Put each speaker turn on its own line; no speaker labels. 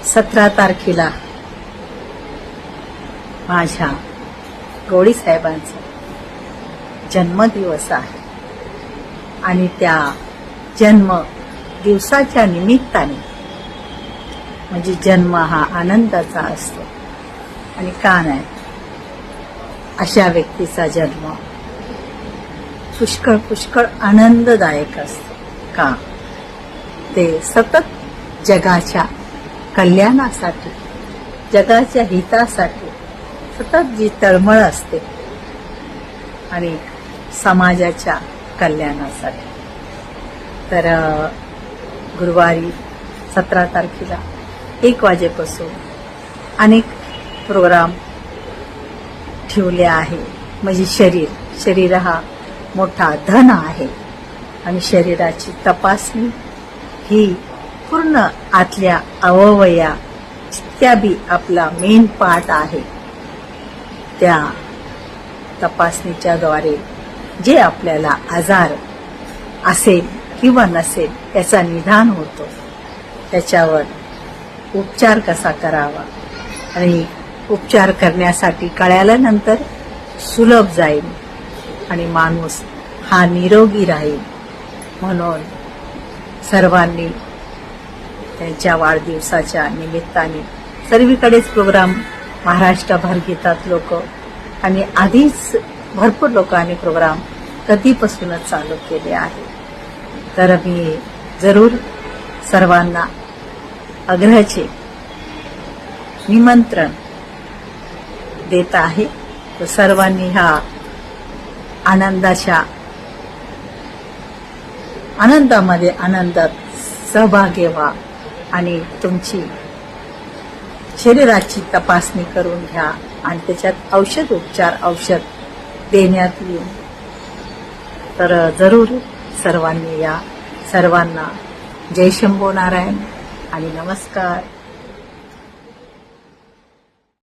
17 तारखेला माझ्या गवळी साहेबांचा जन्मदिवस आहे आणि त्या जन्म दिवसाच्या निमित्ताने म्हणजे जन्म हा आनंदाचा असतो आणि का नाही अशा व्यक्तीचा जन्म पुष्कळ पुष्कळ आनंददायक असतो का ते सतत जगाच्या कल्याणासाठी जगाच्या हितासाठी सतत जी तळमळ असते आणि समाजाच्या कल्याणासाठी तर गुरुवारी 17 तारखेला 1 वाजेपासून अनेक प्रोग्राम ठेवले आहे. म्हणजे शरीर हा मोठा धन आहे आणि शरीराची तपासणी ही पूर्ण आतल्या अवयया जितक्या बी आपला मेन पार्ट आहे त्या तपासणीच्या द्वारे जे आपल्याला आजार असेल किंवा नसेल याचा निदान होतो. त्याच्यावर उपचार कसा करावा आणि उपचार करण्यासाठी कळल्यानंतर सुलभ जाईल आणि माणूस हा निरोगी राहील. म्हणून सर्वांनी त्यांच्या वाढदिवसाच्या निमित्ताने सर्वीकडेच प्रोग्राम महाराष्ट्रभर घेतात लोक आणि आधीच भरपूर लोकांनी प्रोग्राम कधीपासूनच चालू केले आहे. तर मी जरूर सर्वांना आग्रहाचे निमंत्रण देत आहे. तर सर्वांनी ह्या आनंदामध्ये आनंदात सहभागी व्हा आणि तुमची शरीराची तपासणी करून घ्या आणि त्याच्यात औषध देण्यात येईल. तर जरूर सर्वांनी या. सर्वांना जय शंभो नारायण आणि नमस्कार.